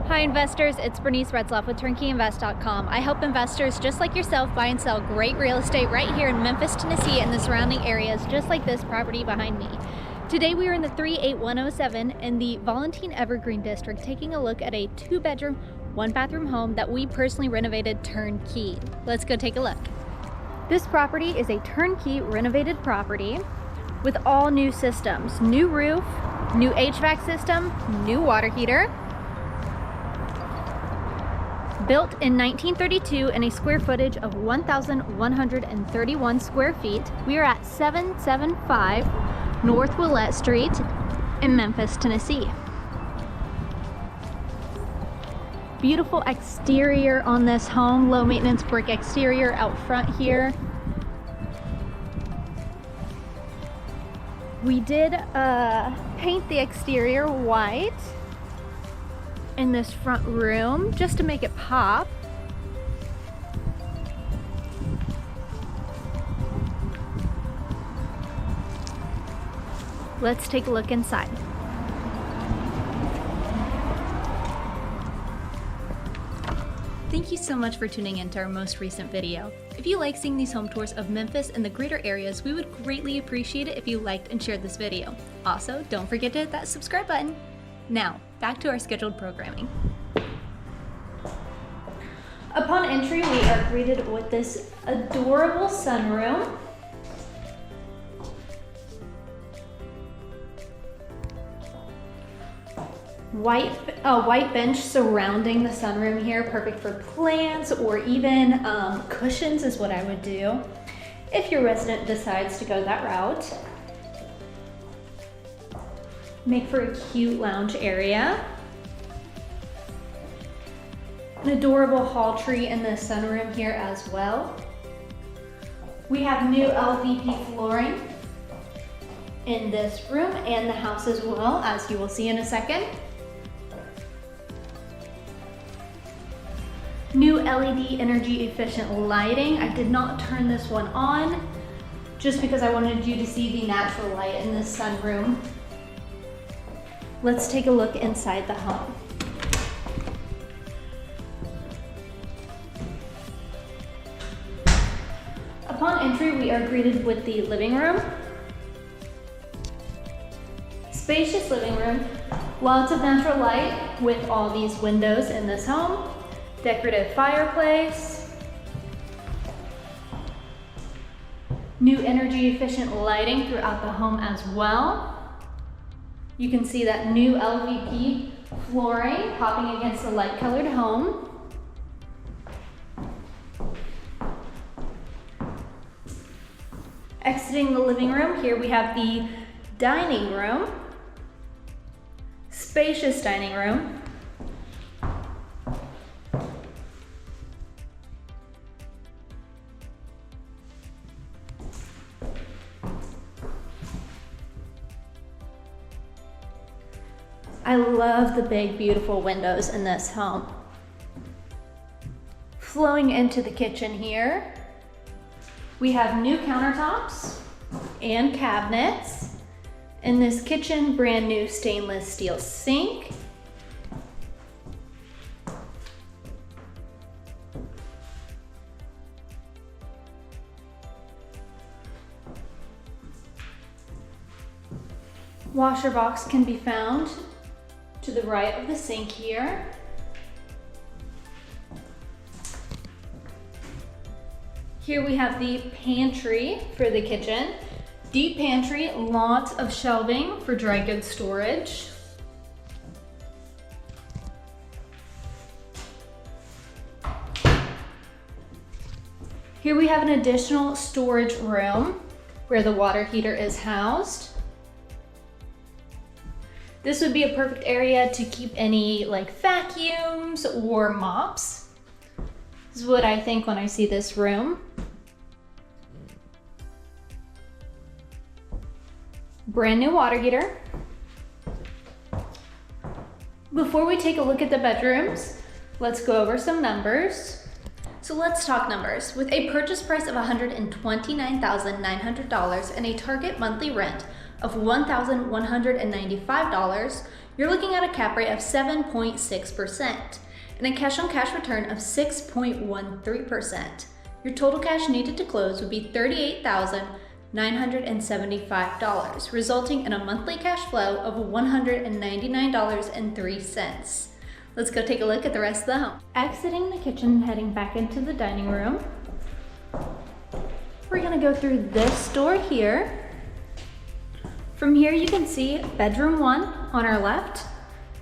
Hi investors, it's Bernice Retzloff with TurnkeyInvest.com. I help investors just like yourself buy and sell great real estate right here in Memphis, Tennessee and the surrounding areas, just like this property behind me. Today we are in the 38107 in the Volantine Evergreen District, taking a look at a 2-bedroom, 1-bathroom home that we personally renovated turnkey. Let's go take a look. This property is a turnkey renovated property with all new systems, new roof, new HVAC system, new water heater. Built in 1932 and a square footage of 1,131 square feet, we are at 775 N Willett Street in Memphis, Tennessee. Beautiful exterior on this home, low maintenance brick exterior out front here. We did paint the exterior white in this front room just to make it pop. Let's take a look inside. Thank you so much for tuning in to our most recent video. If you like seeing these home tours of Memphis and the greater areas, we would greatly appreciate it if you liked and shared this video. Also, don't forget to hit that subscribe button. Now, back to our scheduled programming. Upon entry, we are greeted with this adorable sunroom. White bench surrounding the sunroom here, perfect for plants or even cushions is what I would do if your resident decides to go that route. Make for a cute lounge area. An adorable hall tree in the sunroom here as well. We have new LVP flooring in this room and the house as well, as you will see in a second. New LED energy efficient lighting. I did not turn this one on just because I wanted you to see the natural light in this sunroom. Let's take a look inside the home. Upon entry, we are greeted with the living room. Spacious living room, lots of natural light with all these windows in this home. Decorative fireplace. New energy efficient lighting throughout the home as well. You can see that new LVP flooring popping against the light colored home. Exiting the living room, here we have the dining room. Spacious dining room. I love the big, beautiful windows in this home. Flowing into the kitchen here, we have new countertops and cabinets. In this kitchen, brand new stainless steel sink. Washer box can be found to the right of the sink here. Here we have the pantry for the kitchen. Deep pantry, lots of shelving for dry goods storage. Here we have an additional storage room where the water heater is housed. This would be a perfect area to keep any like vacuums or mops. This is what I think when I see this room. Brand new water heater. Before we take a look at the bedrooms, let's go over some numbers. So let's talk numbers. With a purchase price of $129,900 and a target monthly rent of $1,195, you're looking at a cap rate of 7.6% and a cash on cash return of 6.13%. Your total cash needed to close would be $38,975, resulting in a monthly cash flow of $199.03. Let's go take a look at the rest of the home. Exiting the kitchen and heading back into the dining room. We're gonna go through this door here. From here you can see bedroom 1 on our left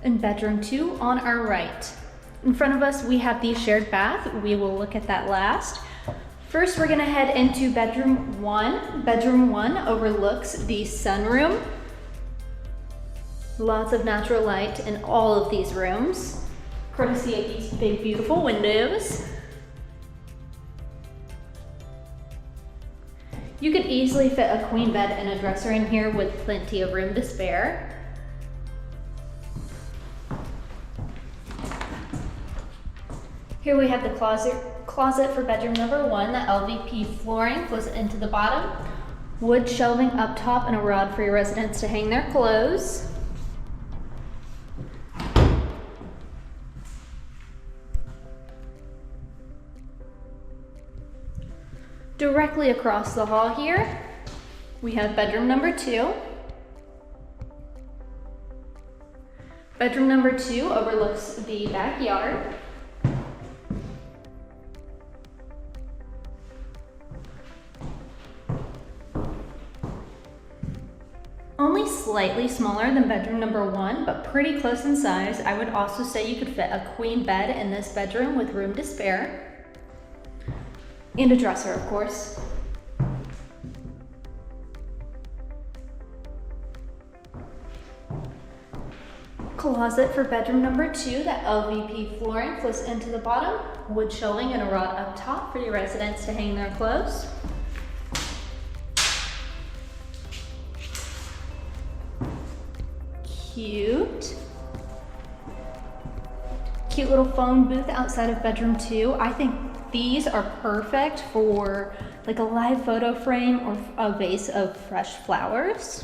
and bedroom 2 on our right. In front of us we have the shared bath. We will look at that last. First we're gonna head into bedroom 1. Bedroom 1 overlooks the sunroom. Lots of natural light in all of these rooms, courtesy of these big beautiful windows. You could easily fit a queen bed and a dresser in here with plenty of room to spare. Here we have the closet for bedroom number 1. The LVP flooring goes into the bottom. Wood shelving up top and a rod for your residents to hang their clothes. Directly across the hall here, we have bedroom number 2. Bedroom number 2 overlooks the backyard. Only slightly smaller than bedroom number 1, but pretty close in size. I would also say you could fit a queen bed in this bedroom with room to spare. And a dresser, of course. Closet for bedroom number 2. The LVP flooring flows into the bottom. Wood shelving and a rod up top for your residents to hang their clothes. Cute little phone booth outside of bedroom 2. I think these are perfect for like a live photo frame or a vase of fresh flowers.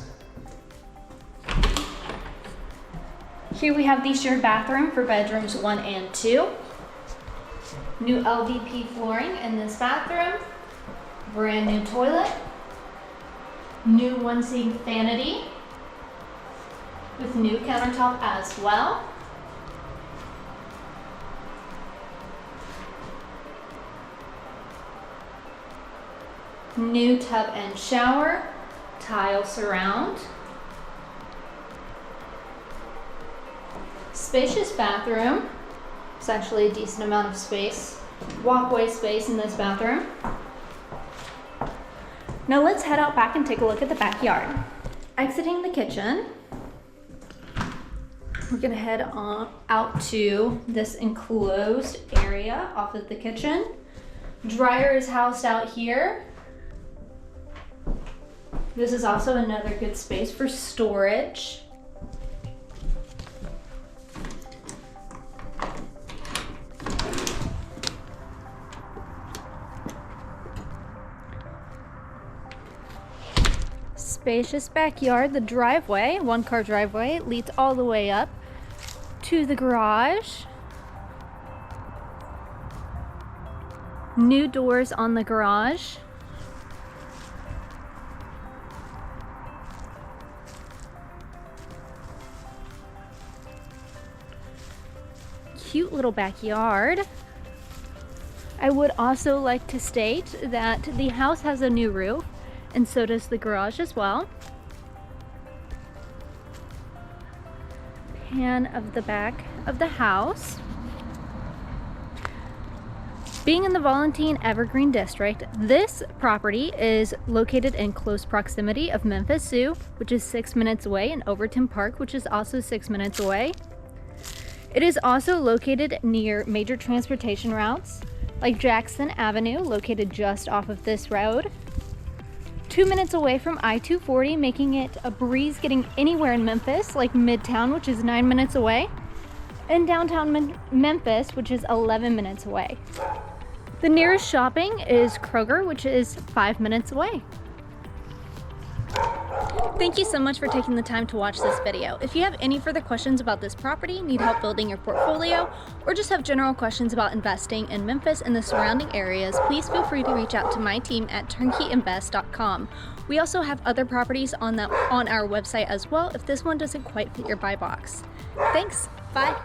Here we have the shared bathroom for bedrooms 1 and 2. New LVP flooring in this bathroom. Brand new toilet. New one sink vanity with new countertop as well. New tub and shower, tile surround. Spacious bathroom. It's actually a decent amount of space. Walkway space in this bathroom. Now let's head out back and take a look at the backyard. Exiting the kitchen, we're gonna head on out to this enclosed area off of the kitchen. Dryer is housed out here. This is also another good space for storage. Spacious backyard. The driveway, 1-car driveway, leads all the way up to the garage. New doors on the garage. Cute little backyard. I would also like to state that the house has a new roof, and so does the garage as well. Pan of the back of the house. Being in the Volantine Evergreen District, this property is located in close proximity of Memphis Zoo, which is 6 minutes away, and Overton Park, which is also 6 minutes away. It is also located near major transportation routes like Jackson Avenue, located just off of this road. 2 minutes away from I-240, making it a breeze getting anywhere in Memphis, like Midtown, which is 9 minutes away, and downtown Memphis, which is 11 minutes away. The nearest shopping is Kroger, which is 5 minutes away. Thank you so much for taking the time to watch this video. If you have any further questions about this property, need help building your portfolio, or just have general questions about investing in Memphis and the surrounding areas, please feel free to reach out to my team at turnkeyinvest.com. We also have other properties on our website as well if this one doesn't quite fit your buy box. Thanks, bye.